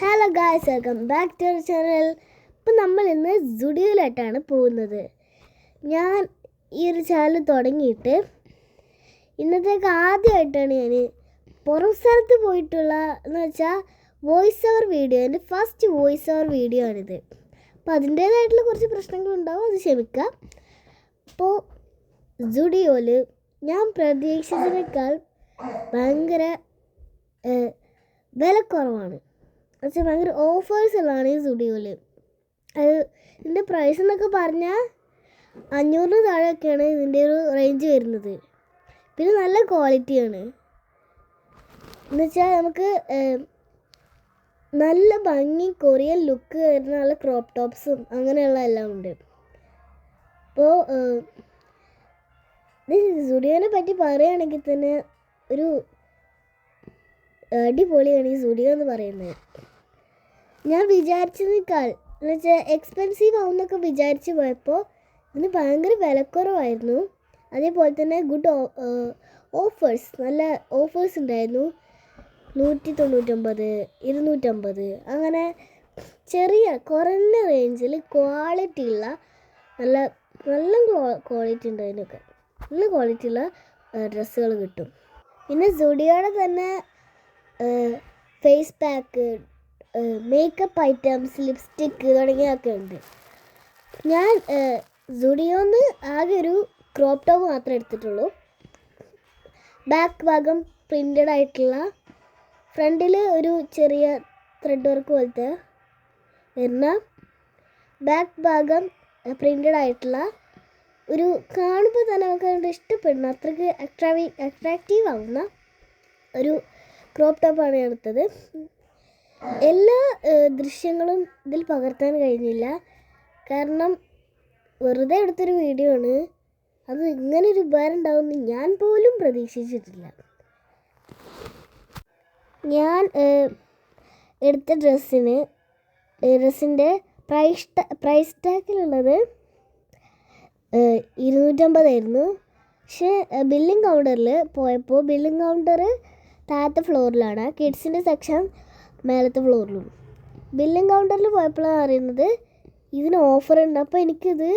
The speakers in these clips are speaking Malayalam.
Hello guys, welcome back to our channel. ഇപ്പം നമ്മൾ ഇന്ന് സുഡിയോയിലായിട്ടാണ് പോകുന്നത്. ഞാൻ ഈ ഒരു ചാനൽ തുടങ്ങിയിട്ട് ഇന്നത്തേക്ക് ആദ്യമായിട്ടാണ് ഞാൻ പുറം സ്ഥലത്ത് പോയിട്ടുള്ള എന്ന് വെച്ചാൽ വോയിസ് ഓവർ വീഡിയോ. എൻ്റെ ഫസ്റ്റ് വോയിസ് ഓവർ വീഡിയോ ആണിത്. അപ്പോൾ അതിൻ്റേതായിട്ടുള്ള കുറച്ച് പ്രശ്നങ്ങളുണ്ടാവും, അത് ക്ഷമിക്കുക. അപ്പോൾ സുഡിയോയിൽ ഞാൻ പ്രതീക്ഷിച്ചതിനേക്കാൾ ഭയങ്കര വിലക്കുറവാണ്. എന്നുവെച്ചാൽ ഭയങ്കര ഓഫേഴ്സ് ഉള്ളതാണ് ഈ സുഡിയോയിൽ. അത് ഇതിൻ്റെ പ്രൈസ് എന്നൊക്കെ പറഞ്ഞാൽ 500 താഴെയൊക്കെയാണ് ഇതിൻ്റെ ഒരു റേഞ്ച് വരുന്നത്. പിന്നെ നല്ല ക്വാളിറ്റിയാണ്. എന്നുവെച്ചാൽ നമുക്ക് നല്ല ഭംഗി കൊറിയൻ ലുക്ക് വരുന്ന നല്ല ക്രോപ്പ് ടോപ്സും അങ്ങനെയുള്ള എല്ലാം ഉണ്ട്. അപ്പോൾ സുഡിയോനെ പറ്റി പറയുകയാണെങ്കിൽ തന്നെ ഒരു അടിപൊളിയാണ് ഈ സുഡിയോ എന്ന് പറയുന്നത്. ഞാൻ വിചാരിച്ചതിനേക്കാൾ എന്ന് വെച്ചാൽ എക്സ്പെൻസീവ് ആവുമെന്നൊക്കെ വിചാരിച്ച് പോയപ്പോൾ ഇതിന് ഭയങ്കര വിലക്കുറവായിരുന്നു. അതേപോലെ തന്നെ ഗുഡ് ഓഫേഴ്സ്, നല്ല ഓഫേഴ്സ് ഉണ്ടായിരുന്നു. 199, 250 അങ്ങനെ ചെറിയ കുറഞ്ഞ റേഞ്ചിൽ ക്വാളിറ്റി ഉള്ള നല്ല നല്ല ക്വാളിറ്റി ഉണ്ട്. അതിനൊക്കെ നല്ല ക്വാളിറ്റി ഉള്ള ഡ്രസ്സുകൾ കിട്ടും. പിന്നെ സുഡിയോയുടെ തന്നെ face pack, makeup items, lipstick തുടങ്ങിയൊക്കെ ഉണ്ട്. ഞാൻ സുഡിയോന്ന് ആകെ ഒരു ക്രോപ്പ് ടോപ്പ് മാത്രമേ എടുത്തിട്ടുള്ളൂ. ബാക്ക് ഭാഗം പ്രിൻ്റഡ് ആയിട്ടുള്ള, ഫ്രണ്ടിൽ ഒരു ചെറിയ ത്രെഡ് വർക്ക് പോലത്തെ വരുന്ന, ബാക്ക് ഭാഗം പ്രിൻ്റഡ് ആയിട്ടുള്ള ഒരു കാണുമ്പോൾ തന്നെ നമുക്ക് ഇഷ്ടപ്പെടുന്ന അത്രയ്ക്ക് അട്രാക്റ്റീവ് ആവുന്ന ഒരു ക്രോപ്പ് ടോപ്പാണ് ഞാൻ എടുത്തത്. എല്ലാ ദൃശ്യങ്ങളും ഇതിൽ പകർത്താൻ കഴിഞ്ഞില്ല, കാരണം വെറുതെ എടുത്തൊരു വീഡിയോ ആണ്. അത് ഇങ്ങനൊരു ഉപകാരം ഉണ്ടാവുമെന്ന് ഞാൻ പോലും പ്രതീക്ഷിച്ചിട്ടില്ല. ഞാൻ എടുത്ത ഡ്രസ്സിൻ്റെ പ്രൈസ് ടാഗിലുള്ളത് 250 ആയിരുന്നു. പക്ഷേ ബില്ലിംഗ് കൗണ്ടറിൽ പോയപ്പോൾ ബില്ലിംഗ് കൗണ്ടർ താഴത്തെ ഫ്ലോറിലാണ്, കിഡ്സിൻ്റെ സെക്ഷൻ മേലത്തെ ഫ്ലോറിലും. ബില്ലിംഗ് കൗണ്ടറിൽ പോയപ്പോഴാണ് അറിയുന്നത് ഇതിന് ഓഫർ ഉണ്ട്. അപ്പോൾ എനിക്കിത്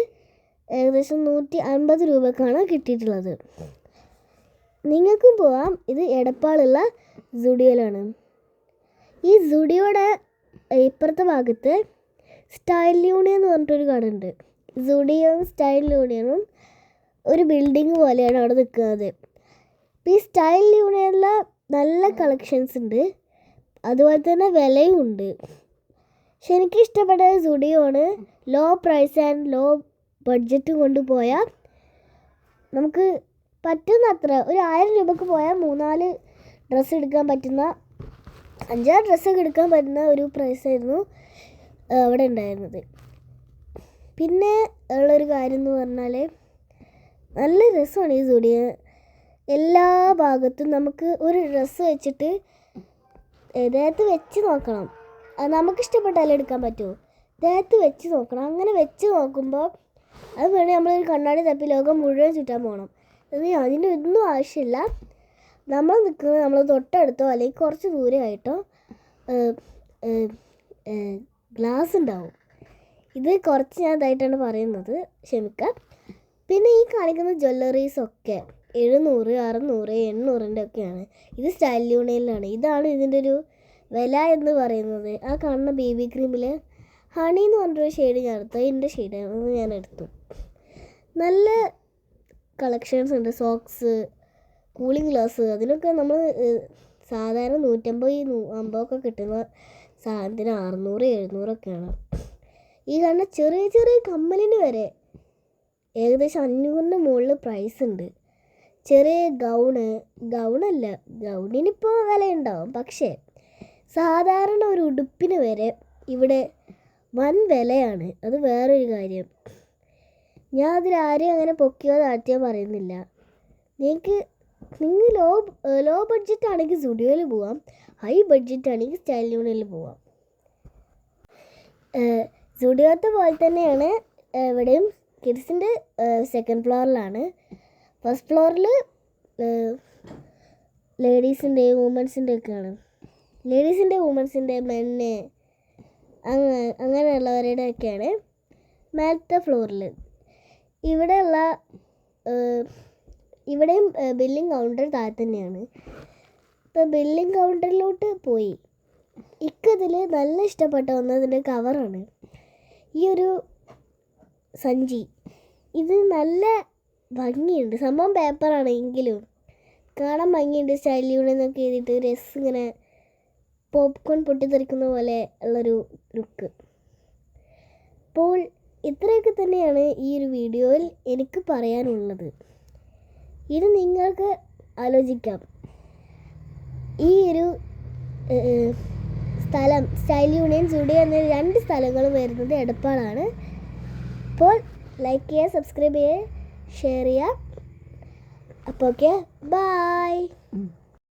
ഏകദേശം 150 രൂപക്കാണ് കിട്ടിയിട്ടുള്ളത്. നിങ്ങൾക്കും പോവാം. ഇത് എടപ്പാളുള്ള സുഡിയോയിലാണ്. ഈ സുഡിയോയുടെ ഇപ്പുറത്തെ ഭാഗത്ത് സ്റ്റൈൽ യൂണിയൻ എന്ന് പറഞ്ഞിട്ടൊരു കട ഉണ്ട്. സുഡിയോയും സ്റ്റൈൽ യൂണിയനും ഒരു ബിൽഡിങ് പോലെയാണ് അവിടെ നിൽക്കുന്നത്. ഈ സ്റ്റൈൽ യൂണിയനിൽ നല്ല കളക്ഷൻസ് ഉണ്ട്, അതുപോലെ തന്നെ വിലയും ഉണ്ട്. പക്ഷെ എനിക്കിഷ്ടപ്പെട്ടത് സുഡിയോ ആണ്. Low price and low budget കൊണ്ടുപോയാൽ നമുക്ക് പറ്റുന്നത്ര ഒരു 1000 രൂപക്ക് പോയാൽ 3-4 ഡ്രസ്സ് എടുക്കാൻ പറ്റുന്ന, 5-6 ഡ്രസ്സൊക്കെ എടുക്കാൻ പറ്റുന്ന ഒരു പ്രൈസായിരുന്നു അവിടെ ഉണ്ടായിരുന്നത്. പിന്നെ ഉള്ളൊരു കാര്യം എന്ന് പറഞ്ഞാൽ നല്ല രസമാണ് ഈ സുഡിയോ. എല്ലാ ഭാഗത്തും നമുക്ക് ഒരു ഡ്രസ്സ് വെച്ചിട്ട് ദേഹത്ത് വെച്ച് നോക്കണം. അത് നമുക്കിഷ്ടപ്പെട്ടാലേ എടുക്കാൻ പറ്റുമോ. ദേഹത്ത് വെച്ച് നോക്കണം. അങ്ങനെ വെച്ച് നോക്കുമ്പോൾ അത് വേണമെങ്കിൽ നമ്മളൊരു കണ്ണാടി തപ്പി ലോകം മുഴുവൻ ചുറ്റാൻ പോകണം. അതിൻ്റെ ഒന്നും ആവശ്യമില്ല. നമ്മൾ നിൽക്കുന്നത് നമ്മൾ തൊട്ടടുത്തോ അല്ലെങ്കിൽ കുറച്ച് ദൂരമായിട്ടോ ഗ്ലാസ് ഉണ്ടാവും. ഇത് കുറച്ച് ഞാൻ ഇതായിട്ടാണ് പറയുന്നത്, ക്ഷമിക്കുക. പിന്നെ ഈ കാണിക്കുന്ന ജ്വല്ലറീസൊക്കെ 700, 600, 800 ഒക്കെയാണ്. ഇത് സ്റ്റൈൽ യൂണിയനിലാണ്. ഇതാണ് ഇതിൻ്റെ ഒരു വില എന്ന് പറയുന്നത്. ആ കാണുന്ന ബേബി ക്രീമിൽ ഹണി എന്ന് പറഞ്ഞൊരു ഷെയ്ഡ് ഞാൻ എടുത്തു. എൻ്റെ ഷെയ്ഡാണ് ഞാൻ എടുത്തു. നല്ല കളക്ഷൻസ് ഉണ്ട്. സോക്സ്, കൂളിംഗ് ഗ്ലാസ്, അതിനൊക്കെ നമ്മൾ സാധാരണ 150 ഒക്കെ കിട്ടുന്ന സാധനത്തിന് 600, 700 ഒക്കെയാണ്. ഈ കാണുന്ന ചെറിയ ചെറിയ കമ്മലിന് വരെ ഏകദേശം 500-ന് മുകളിൽ പ്രൈസ് ഉണ്ട്. ചെറിയ ഗൗണല്ല, ഗൗണിനിപ്പോൾ വിലയുണ്ടാവും, പക്ഷേ സാധാരണ ഒരു ഉടുപ്പിന് വരെ ഇവിടെ വൻ വിലയാണ്. അത് വേറൊരു കാര്യം. ഞാൻ അതിലാരെയും അങ്ങനെ പൊക്കിയോ താഴ്ത്തിയോ പറയുന്നില്ല. നിങ്ങൾ ലോ ബഡ്ജറ്റ് ആണെങ്കിൽ സുഡിയോയിൽ പോവാം, ഹൈ ബഡ്ജറ്റ് ആണെങ്കിൽ സ്റ്റൈൽ യൂണിയനിൽ പോവാം. സുഡിയോത്തെ പോലെ തന്നെയാണ് ഇവിടെയും. കിഡ്സിൻ്റെ സെക്കൻഡ് ഫ്ലോറിലാണ്. ഫസ്റ്റ് ഫ്ലോറിൽ ലേഡീസിൻ്റെയും വുമൻസിൻ്റെ ഒക്കെയാണ്. ലേഡീസിൻ്റെ, വുമൻസിൻ്റെ, മെന്ന്, അങ്ങനെയുള്ളവരുടെയൊക്കെയാണ് മേലത്തെ ഫ്ലോറിൽ. ഇവിടെയുള്ള ഇവിടെയും ബില്ലിംഗ് കൗണ്ടർ താഴെ തന്നെയാണ്. ഇപ്പോൾ ബില്ലിംഗ് കൗണ്ടറിലോട്ട് പോയി. ഇതിൽ നല്ല ഇഷ്ടപ്പെട്ട ഒന്നതിൻ്റെ കവറാണ് ഈ ഒരു സഞ്ചി. ഇത് നല്ല ഭംഗിയുണ്ട്. സംഭവം പേപ്പറാണ് എങ്കിലും കാണാൻ ഭംഗിയുണ്ട്. സ്റ്റൈൽ യൂണിയനൊക്കെ എഴുതിയിട്ട് രസം ഇങ്ങനെ പോപ്കോൺ പൊട്ടിത്തെറിക്കുന്ന പോലെ ഉള്ളൊരു ലുക്ക്. അപ്പോൾ ഇത്രയൊക്കെ തന്നെയാണ് ഈ ഒരു വീഡിയോയിൽ എനിക്ക് പറയാനുള്ളത്. ഇത് നിങ്ങൾക്ക് ആലോചിക്കാം. ഈ ഒരു സ്ഥലം സ്റ്റൈൽ യൂണിയൻ സ്റ്റുഡിയോ എന്ന 2 സ്ഥലങ്ങളും വരുന്നത് എടപ്പാളാണ്. അപ്പോൾ ലൈക്ക് ചെയ്യുക, സബ്സ്ക്രൈബ് ചെയ്യുക, ഷെയർ ചെയ്യുക. അപ്പോൾ ഓക്കെ, ബൈ.